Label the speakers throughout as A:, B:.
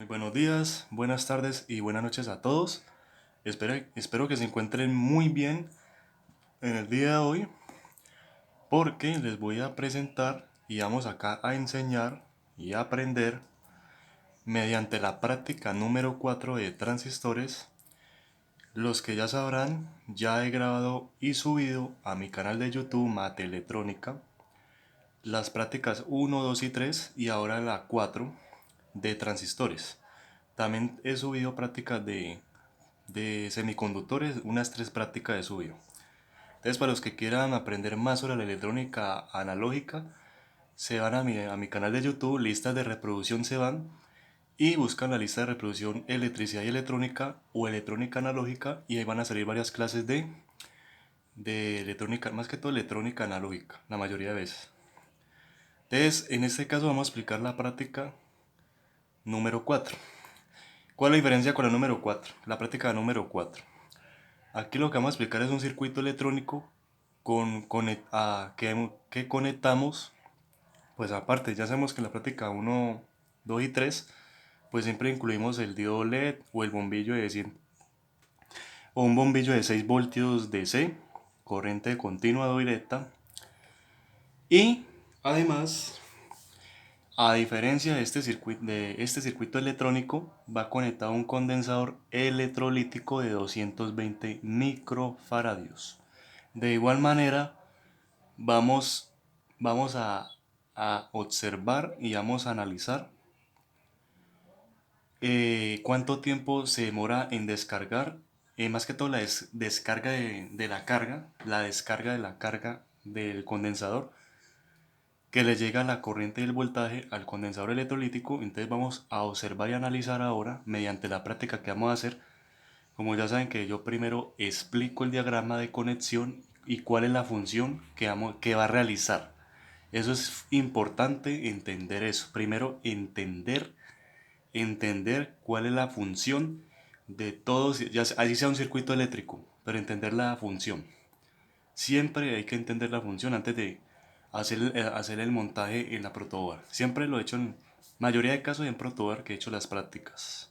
A: Muy buenos días, buenas tardes y buenas noches a todos. Espero que se encuentren muy bien en el día de hoy porque les voy a presentar y vamos acá a enseñar y a aprender mediante la práctica número 4 de transistores. Los que ya sabrán, ya he grabado y subido a mi canal de YouTube Mate Electrónica las prácticas uno, 2 y 3 y ahora la 4 de transistores. También he subido prácticas de semiconductores, unas 3 prácticas de subido. Entonces, para los que quieran aprender más sobre la electrónica analógica, se van a mi canal de YouTube, listas de reproducción se van y buscan la lista de reproducción electricidad y electrónica o electrónica analógica y ahí van a salir varias clases de electrónica, más que todo electrónica analógica, la mayoría de veces. Entonces, en este caso vamos a explicar la práctica número 4. ¿Cuál es la diferencia con la número 4? La práctica número 4. Aquí lo que vamos a explicar es un circuito electrónico que conectamos, pues aparte, ya sabemos que en la práctica uno, 2 y 3 pues siempre incluimos el diodo LED o el bombillo de 100 o un bombillo de 6 voltios DC, corriente continua o directa. Y además, a diferencia de este circuito electrónico, va conectado a un condensador electrolítico de 220 microfaradios. De igual manera, vamos, vamos a observar y vamos a analizar cuánto tiempo se demora en descargar, más que todo la descarga de la carga, la descarga de la carga del condensador, que le llega la corriente y el voltaje al condensador electrolítico. Entonces vamos a observar y analizar ahora, mediante la práctica que vamos a hacer. Como ya saben que yo primero explico el diagrama de conexión y cuál es la función que va a realizar. Eso es importante entender eso. Primero entender cuál es la función de todos, ya así sea un circuito eléctrico, pero entender la función. Siempre hay que entender la función antes de hacer el montaje en la protoboard. Siempre lo he hecho en mayoría de casos en protoboard que he hecho las prácticas.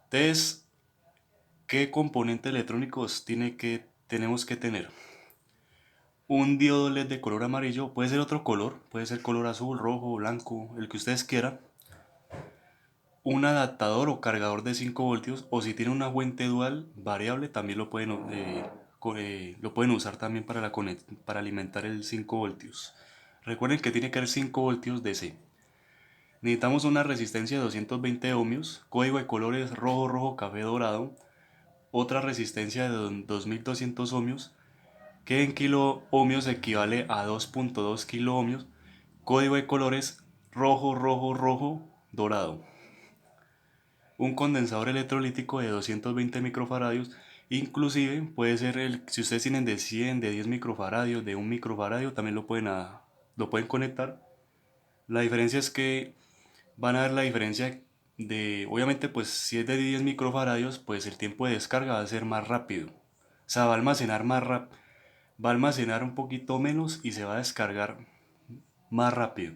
A: Entonces, ¿qué componentes electrónicos tenemos que tener? Un diodo LED de color amarillo, puede ser otro color, puede ser color azul, rojo, blanco, el que ustedes quieran. Un adaptador o cargador de 5 voltios, o si tiene una fuente dual variable, también lo pueden usar también para alimentar el 5 voltios. Recuerden que tiene que haber 5 voltios DC. Necesitamos una resistencia de 220 ohmios, código de colores rojo, rojo, café, dorado. Otra resistencia de 2200 ohmios, que en kilo ohmios equivale a 2.2 kilo ohmios, código de colores rojo, rojo, rojo, dorado. Un condensador electrolítico de 220 microfaradios, inclusive puede ser si ustedes tienen de 100, de 10 microfaradios, de 1 microfaradio, también lo pueden conectar. La diferencia es que van a ver la diferencia obviamente, pues si es de 10 microfaradios, pues el tiempo de descarga va a ser más rápido. O sea, va a almacenar un poquito menos y se va a descargar más rápido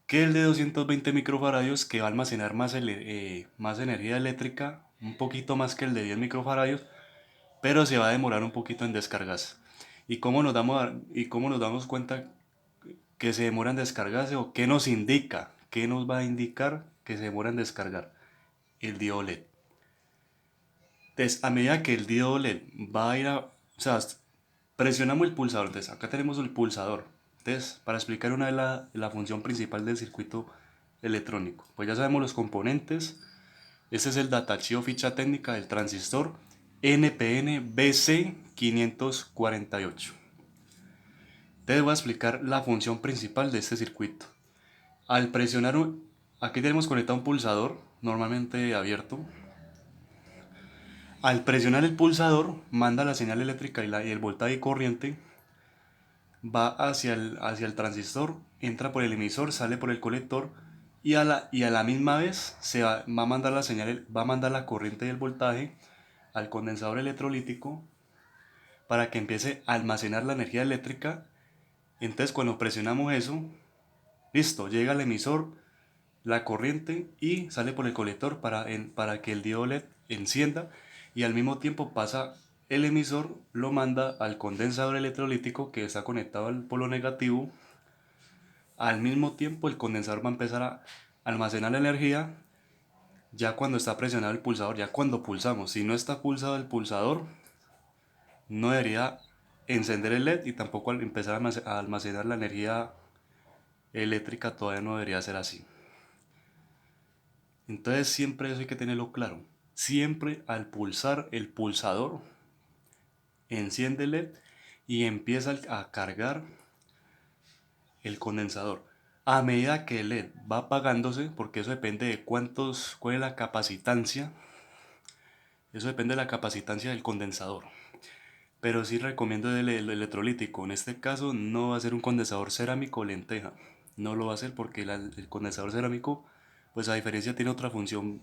A: que el de 220 microfaradios, que va a almacenar más energía eléctrica, un poquito más que el de 10 microfaradios, pero se va a demorar un poquito en descargarse. ¿Y cómo nos damos cuenta que se demora en descargarse, o qué nos indica, qué nos va a indicar que se demora en descargar? El diodo LED. Entonces, a medida que el diodo LED va a o sea, presionamos el pulsador. Entonces, acá tenemos el pulsador. Entonces, para explicar una vez la función principal del circuito electrónico, pues ya sabemos los componentes. Este es el datarchivo ficha técnica del transistor NPN-BC548. Entonces, voy a explicar la función principal de este circuito. Al presionar, aquí tenemos conectado un pulsador, normalmente abierto. Al presionar el pulsador, manda la señal eléctrica y el voltaje y corriente, va hacia el transistor, entra por el emisor, sale por el colector y a la misma vez va a mandar va a mandar la corriente y el voltaje al condensador electrolítico para que empiece a almacenar la energía eléctrica. Entonces, cuando presionamos eso, listo, llega al emisor, la corriente y sale por el colector para que el diodo LED encienda y al mismo tiempo pasa el emisor, lo manda al condensador electrolítico que está conectado al polo negativo. Al mismo tiempo el condensador va a empezar a almacenar la energía ya cuando está presionado el pulsador, ya cuando pulsamos. Si no está pulsado el pulsador, no debería encender el LED y tampoco al empezar a almacenar la energía eléctrica todavía no debería ser así. Entonces siempre eso hay que tenerlo claro. Siempre al pulsar el pulsador, enciende el LED y empieza a cargar el condensador. A medida que el LED va apagándose, porque eso depende de cuál es la capacitancia, eso depende de la capacitancia del condensador. Pero sí recomiendo el electrolítico. En este caso no va a ser un condensador cerámico o lenteja. No lo va a hacer porque el condensador cerámico, pues a diferencia tiene otra función,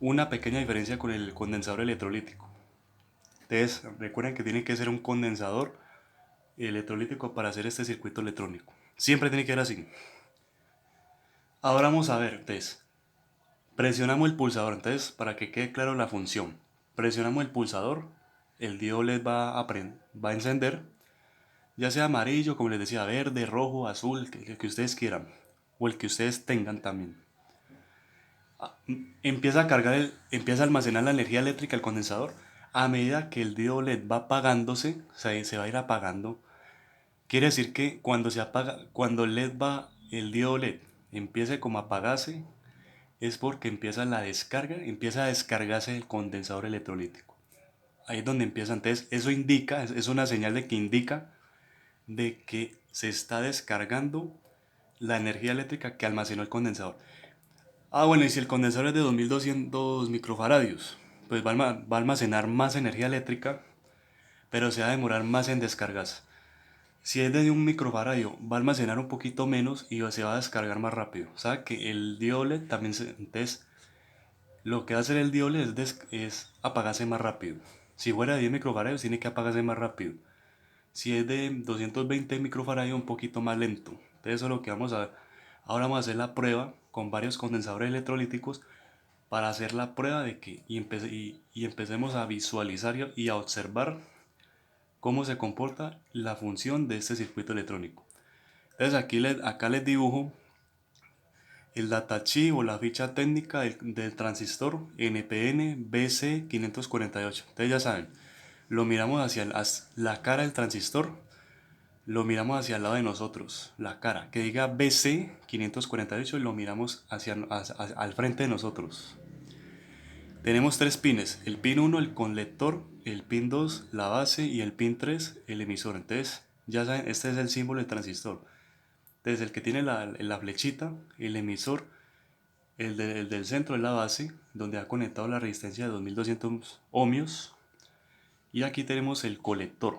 A: una pequeña diferencia con el condensador electrolítico. Entonces recuerden que tiene que ser un condensador electrolítico para hacer este circuito electrónico. Siempre tiene que ser así. Ahora vamos a ver, entonces, presionamos el pulsador, entonces, para que quede claro la función. Presionamos el pulsador, el diodo LED va a encender, ya sea amarillo, como les decía, verde, rojo, azul, el que ustedes quieran, o el que ustedes tengan también. Empieza a cargar, empieza a almacenar la energía eléctrica el condensador. A medida que el diodo LED va apagándose, se va a ir apagando. Quiere decir que cuando se apaga, cuando el diodo LED empiece como a apagarse, es porque empieza la descarga, empieza a descargarse el condensador electrolítico. Ahí es donde empieza. Entonces, eso indica, es una señal de que indica de que se está descargando la energía eléctrica que almacenó el condensador. Ah, bueno, y si el condensador es de 2200 microfaradios, pues va a almacenar más energía eléctrica, pero se va a demorar más en descargarse. Si es de un microfaradio, va a almacenar un poquito menos y se va a descargar más rápido. O sea que el diodo LED también entonces, lo que va a hacer el diodo LED es apagarse más rápido. Si fuera de 10 microfaradios, tiene que apagarse más rápido. Si es de 220 microfaradios, un poquito más lento. Entonces eso es lo que vamos a ver. Ahora vamos a hacer la prueba con varios condensadores electrolíticos para hacer la prueba de que y empecemos a visualizar y a observar cómo se comporta la función de este circuito electrónico. Entonces acá les dibujo el datasheet o la ficha técnica del transistor NPN BC548. Entonces ya saben, lo miramos la cara del transistor, lo miramos hacia el lado de nosotros, la cara, que diga BC548 y lo miramos al frente de nosotros. Tenemos tres pines, el pin 1 el colector, el pin 2 la base y el pin 3 el emisor. Entonces ya saben, este es el símbolo del transistor. Entonces el que tiene la flechita, el emisor, el del centro es la base, donde ha conectado la resistencia de 2200 ohmios. Y aquí tenemos el colector.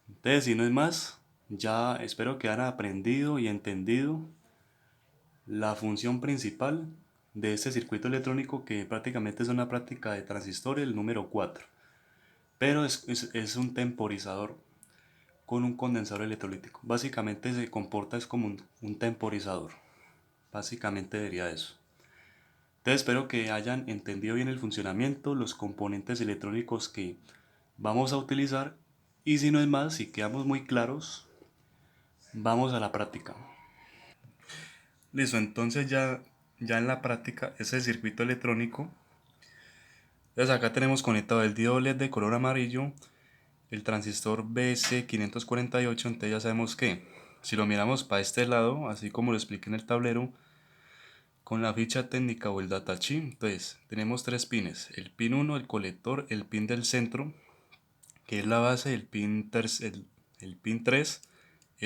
A: Entonces, si no es más, ya espero que hayan aprendido y entendido la función principal de este circuito electrónico que prácticamente es una práctica de transistor, el número 4. Pero es un temporizador con un condensador electrolítico. Básicamente se comporta es como un temporizador. Básicamente diría eso. Entonces espero que hayan entendido bien el funcionamiento, los componentes electrónicos que vamos a utilizar y si no es más, si quedamos muy claros, vamos a la práctica. Listo, entonces ya en la práctica ese circuito electrónico. Entonces acá tenemos conectado el diodo LED de color amarillo, el transistor BC548, entonces ya sabemos que si lo miramos para este lado, así como lo expliqué en el tablero, con la ficha técnica o el datasheet, entonces tenemos tres pines, el pin 1, el colector, el pin del centro, que es la base, el pin 3, el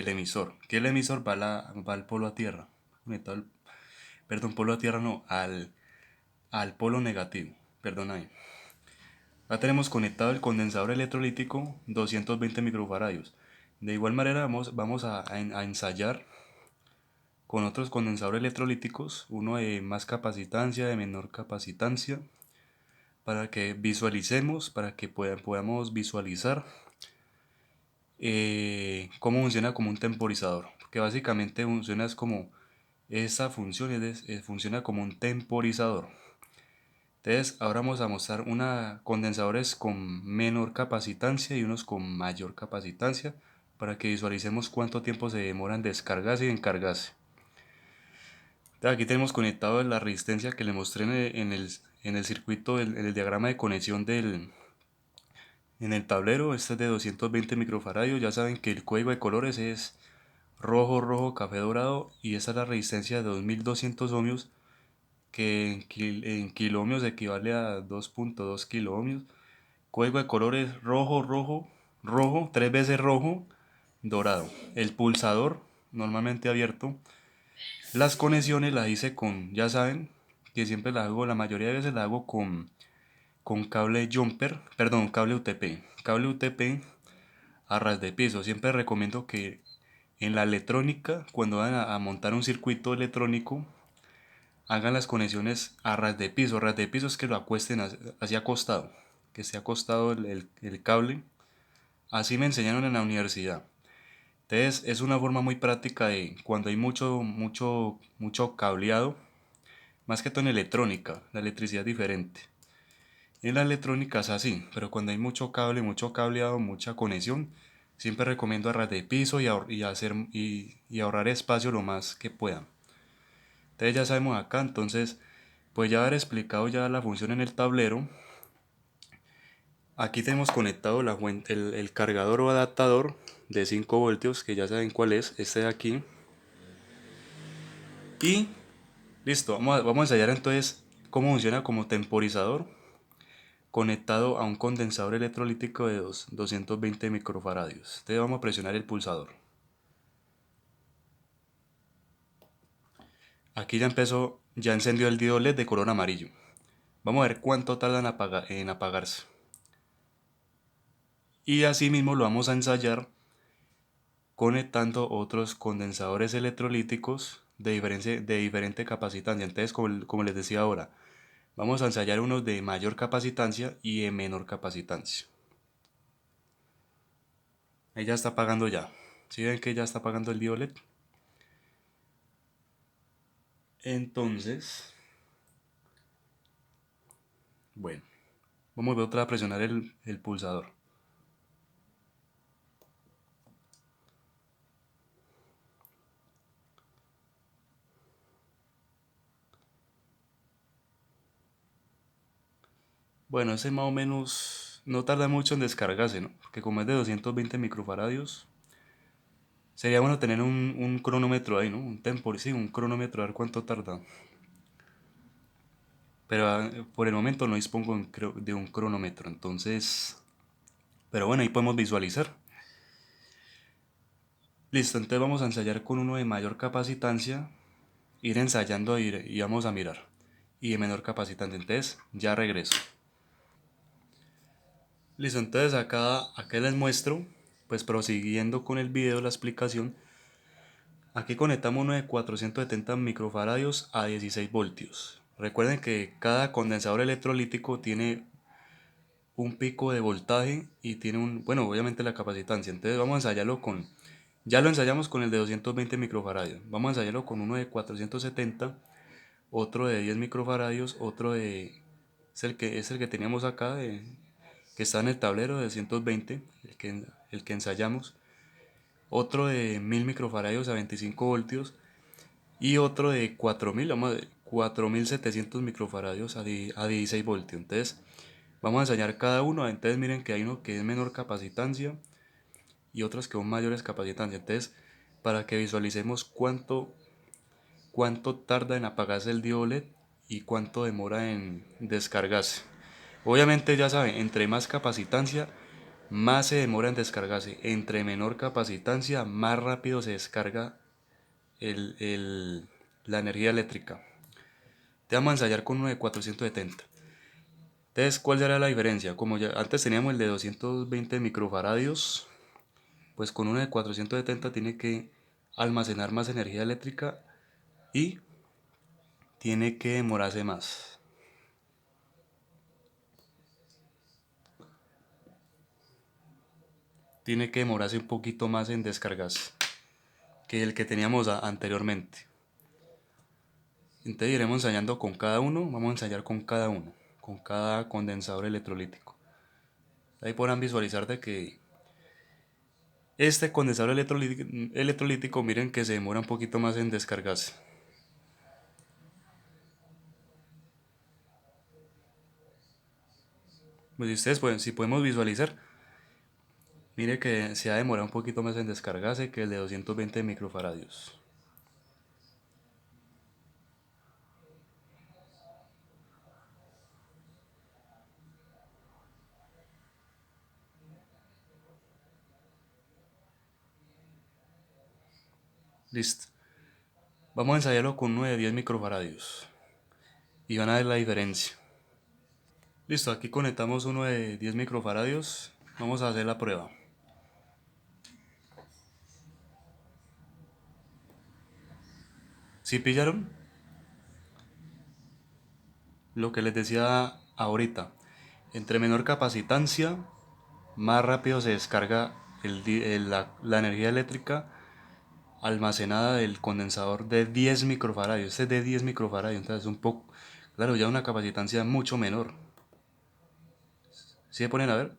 A: emisor, que el emisor va al polo a tierra, perdón, polo a tierra no, al polo negativo, perdón ahí. Ya tenemos conectado el condensador electrolítico 220 microfaradios. De igual manera vamos a ensayar con otros condensadores electrolíticos, uno de más capacitancia, de menor capacitancia, para que visualicemos, para que podamos visualizar cómo funciona como un temporizador, que básicamente funciona es como Esta función funciona como un temporizador. Entonces, ahora vamos a mostrar condensadores con menor capacitancia y unos con mayor capacitancia para que visualicemos cuánto tiempo se demora en descargarse y en cargarse. Entonces, aquí tenemos conectado la resistencia que le mostré en el circuito, en el diagrama de conexión en el tablero. Este es de 220 microfaradios. Ya saben que el código de colores es rojo, rojo, café, dorado, y esta es la resistencia de 2200 ohmios, que en kiloohmios equivale a 2.2 kiloohmios. Código de colores rojo, rojo, rojo, tres veces rojo, dorado. El pulsador normalmente abierto. Las conexiones las hice ya saben que siempre las hago, la mayoría de veces las hago con cable jumper, perdón, cable UTP. Cable UTP a ras de piso. Siempre recomiendo que en la electrónica, cuando van a montar un circuito electrónico, hagan las conexiones a ras de piso. Ras de piso es que lo acuesten hacia acostado, que esté acostado el cable. Así me enseñaron en la universidad. Entonces es una forma muy práctica de cuando hay mucho cableado, más que todo en electrónica. La electricidad es diferente. En la electrónica es así, pero cuando hay mucho cable, mucho cableado, mucha conexión, siempre recomiendo a ras de piso y ahorrar espacio lo más que puedan. Entonces ya sabemos acá, entonces pues ya haber explicado ya la función en el tablero. Aquí tenemos conectado el cargador o adaptador de 5 voltios, que ya saben cuál es, este de aquí. Y listo, vamos a ensayar entonces cómo funciona como temporizador conectado a un condensador electrolítico de 220 microfaradios. Entonces vamos a presionar el pulsador. Aquí ya encendió el diodo LED de color amarillo. Vamos a ver cuánto tarda en apagarse. Y así mismo lo vamos a ensayar conectando otros condensadores electrolíticos de diferente capacitancia. Entonces, como les decía ahora, vamos a ensayar unos de mayor capacitancia y de menor capacitancia. Ahí ya está apagando ya. ¿Sí ven que ya está apagando el diodo LED? Entonces, bueno, vamos a otra a presionar el pulsador. Bueno, ese más o menos no tarda mucho en descargarse, ¿no? Porque como es de 220 microfaradios, sería bueno tener un cronómetro ahí, ¿no? Sí, un cronómetro a ver cuánto tarda. Pero por el momento no dispongo de un cronómetro, entonces... Pero bueno, ahí podemos visualizar. Listo, entonces vamos a ensayar con uno de mayor capacitancia, ir ensayando y vamos a mirar. Y de menor capacitancia, entonces ya regreso. Listo, entonces acá les muestro, pues prosiguiendo con el video, la explicación. Aquí conectamos uno de 470 microfaradios a 16 voltios. Recuerden que cada condensador electrolítico tiene un pico de voltaje y tiene bueno, obviamente la capacitancia. Entonces vamos a ensayarlo ya lo ensayamos con el de 220 microfaradios. Vamos a ensayarlo con uno de 470, otro de 10 microfaradios, es el que teníamos acá, que está en el tablero de 220, el que ensayamos. Otro de 1000 microfaradios a 25 voltios y otro de 4700 microfaradios a 16 voltios. Entonces vamos a ensayar cada uno. Entonces miren que hay uno que es menor capacitancia y otros que son mayores capacitancia. Entonces, para que visualicemos cuánto tarda en apagarse el diodo LED y cuánto demora en descargarse. Obviamente ya saben, entre más capacitancia, más se demora en descargarse. Entre menor capacitancia, más rápido se descarga la energía eléctrica. Te vamos a ensayar con uno de 470. Entonces, ¿cuál será la diferencia? Como ya antes teníamos el de 220 microfaradios, pues con uno de 470 tiene que almacenar más energía eléctrica y tiene que demorarse más. Tiene que demorarse un poquito más en descargarse que el que teníamos anteriormente. Entonces iremos ensayando con cada uno, vamos a ensayar con cada uno, con cada condensador electrolítico. Ahí podrán visualizar de que este condensador electrolítico, miren que se demora un poquito más en descargarse. Pues si ustedes pueden, si podemos visualizar, mire que se ha demorado un poquito más en descargarse que el de 220 microfaradios. Listo. Vamos a ensayarlo con uno de 10 microfaradios y van a ver la diferencia. Listo, aquí conectamos uno de 10 microfaradios. Vamos a hacer la prueba. ¿Sí pillaron? Lo que les decía ahorita. Entre menor capacitancia, más rápido se descarga la energía eléctrica almacenada del condensador de 10 microfaradios. Este es de 10 microfaradios, entonces es un poco, claro, ya una capacitancia mucho menor. Si se ponen a ver,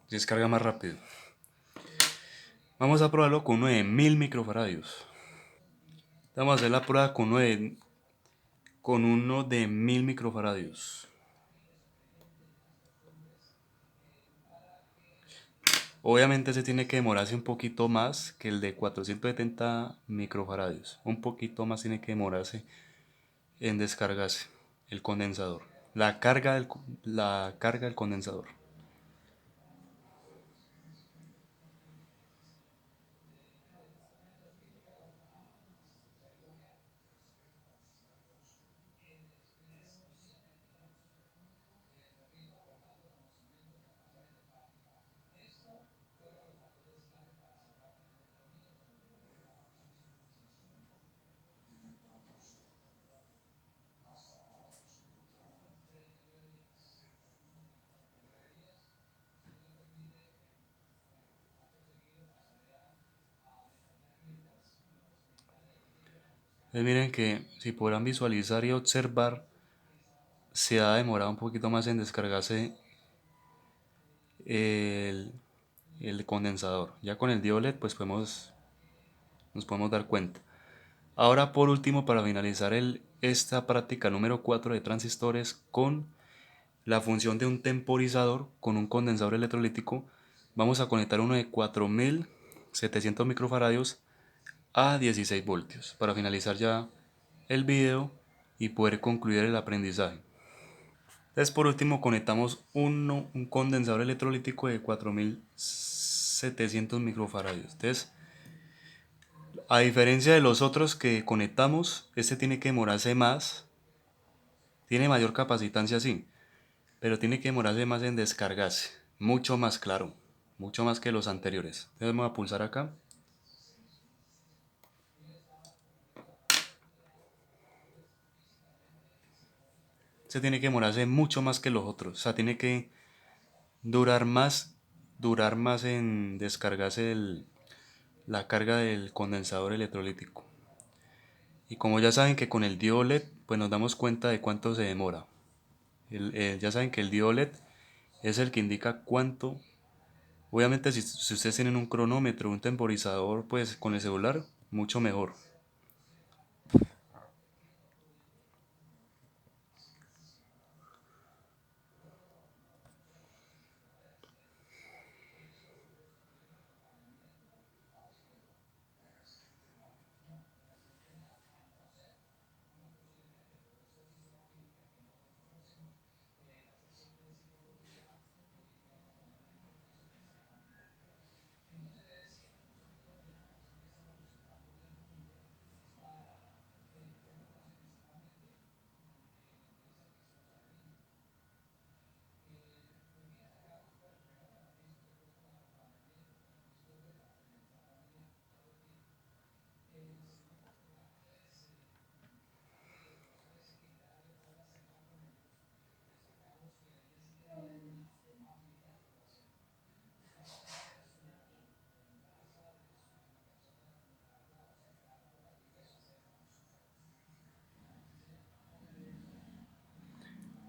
A: se descarga más rápido. Vamos a probarlo con uno de 1000 microfaradios. Vamos a hacer la prueba con uno de 1000 microfaradios. Obviamente se tiene que demorarse un poquito más que el de 470 microfaradios. Un poquito más tiene que demorarse en descargarse el condensador. La carga del condensador. Miren que si podrán visualizar y observar, se ha demorado un poquito más en descargarse el, el condensador. Ya con el diolet pues nos podemos dar cuenta. Ahora por último, para finalizar esta práctica número 4 de transistores con la función de un temporizador con un condensador electrolítico, vamos a conectar uno de 4700 microfaradios a 16 voltios para finalizar ya el video y poder concluir el aprendizaje. Entonces por último conectamos un condensador electrolítico de 4700 microfaradios. Entonces, a diferencia de los otros que conectamos, este tiene que demorarse más, tiene mayor capacitancia sí, pero tiene que demorarse más en descargarse, mucho más claro, mucho más que los anteriores. Entonces vamos a pulsar acá. Este tiene que demorarse mucho más que los otros, o sea, tiene que durar más, durar más en descargarse la carga del condensador electrolítico. Y como ya saben que con el diodo LED, pues nos damos cuenta de cuánto se demora. Ya saben que el diodo LED es el que indica cuánto. Obviamente si ustedes tienen un cronómetro, un temporizador, pues con el celular, mucho mejor.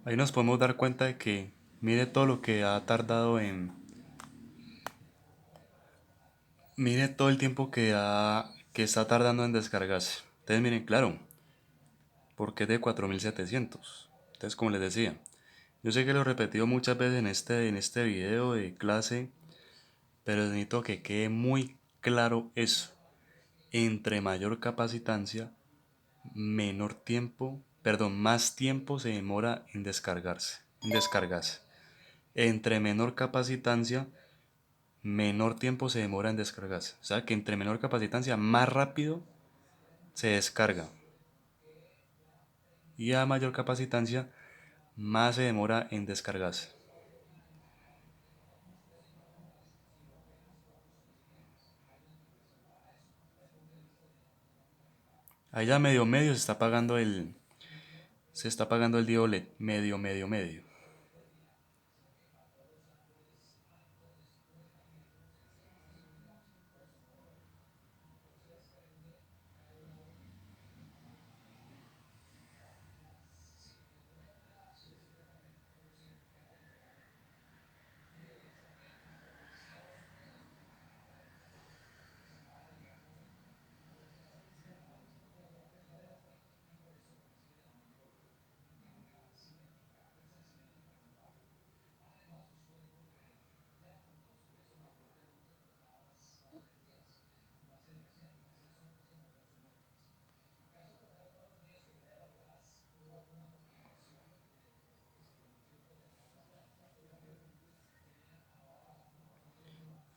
A: Ahí nos podemos dar cuenta de que mire todo lo que ha tardado en... Mire todo el tiempo que está tardando en descargarse. Entonces miren, claro, porque es de 4700. Entonces como les decía, yo sé que lo he repetido muchas veces en este video de clase, pero necesito que quede muy claro eso. Entre mayor capacitancia, menor tiempo, perdón, más tiempo se demora en descargarse. Entre menor capacitancia, menor tiempo se demora en descargarse. O sea que entre menor capacitancia, más rápido se descarga. Y a mayor capacitancia, más se demora en descargarse. Allá medio medio se está pagando el diodo LED, medio medio medio.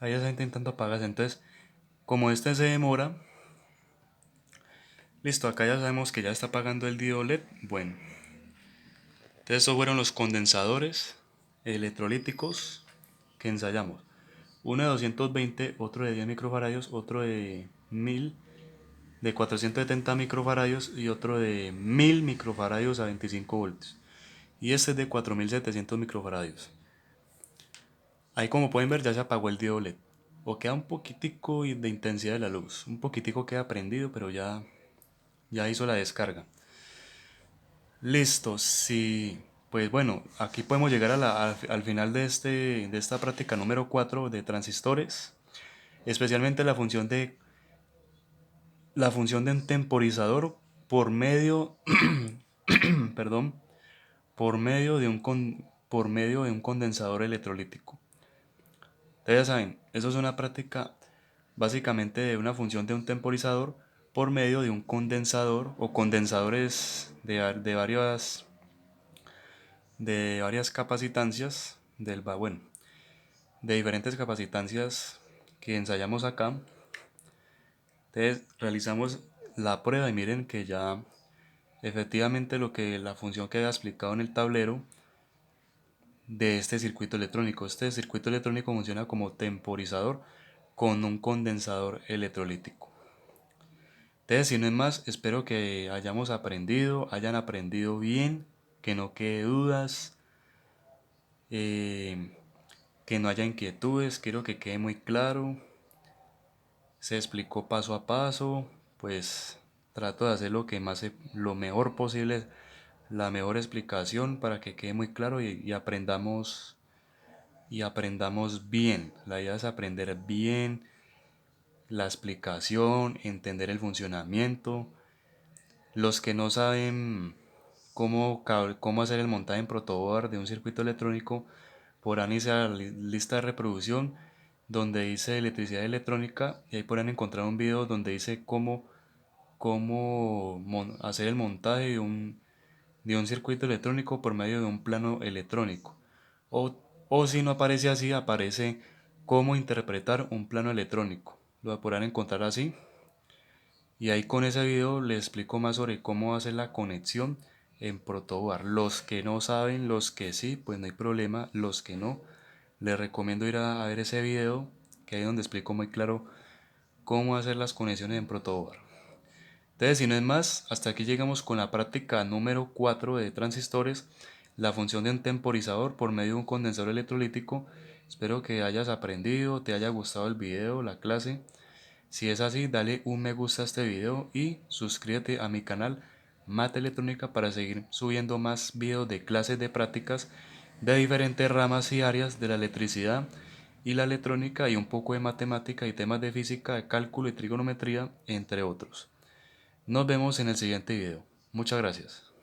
A: Ahí ya está intentando apagarse. Entonces, como este se demora, listo, acá ya sabemos que ya está apagando el diodo LED. Bueno, entonces estos fueron los condensadores electrolíticos que ensayamos. Uno de 220, otro de 10 microfaradios, otro de 1000, de 470 microfaradios y otro de 1000 microfaradios a 25 voltios. Y este es de 4700 microfaradios. Ahí como pueden ver ya se apagó el diodo LED. O queda un poquitico de intensidad de la luz. Un poquitico queda prendido, pero ya hizo la descarga. Listo, sí. Pues bueno, aquí podemos llegar al final de esta práctica número 4 de transistores. Especialmente la función de un temporizador por medio, perdón, por medio de un condensador electrolítico. Ustedes ya saben, eso es una práctica básicamente de una función de un temporizador por medio de un condensador o condensadores de varias capacitancias bueno, de diferentes capacitancias que ensayamos acá. Entonces realizamos la prueba y miren que ya efectivamente la función que había explicado en el tablero de este circuito electrónico. Este circuito electrónico funciona como temporizador con un condensador electrolítico. Entonces, si no es más, espero que hayan aprendido bien, que no quede dudas, eh, que no haya inquietudes, quiero que quede muy claro. Se explicó paso a paso, pues trato de hacer lo mejor posible, la mejor explicación para que quede muy claro y aprendamos bien. La idea es aprender bien la explicación, entender el funcionamiento. Los que no saben cómo hacer el montaje en protoboard de un circuito electrónico podrán irse a la lista de reproducción donde dice electricidad electrónica y ahí podrán encontrar un video donde dice cómo hacer el montaje de un circuito electrónico por medio de un plano electrónico. O si no aparece así, aparece cómo interpretar un plano electrónico. Lo podrán encontrar así. Y ahí con ese video les explico más sobre cómo hacer la conexión en protoboard. Los que no saben, los que sí, pues no hay problema. Los que no, les recomiendo ir a ver ese video, que ahí es donde explico muy claro cómo hacer las conexiones en protoboard. Entonces, si no es más, hasta aquí llegamos con la práctica número 4 de transistores, la función de un temporizador por medio de un condensador electrolítico. Espero que hayas aprendido, te haya gustado el video, la clase. Si es así, dale un me gusta a este video y suscríbete a mi canal Mate Electrónica para seguir subiendo más videos de clases de prácticas de diferentes ramas y áreas de la electricidad y la electrónica y un poco de matemática y temas de física, de cálculo y trigonometría, entre otros. Nos vemos en el siguiente video. Muchas gracias.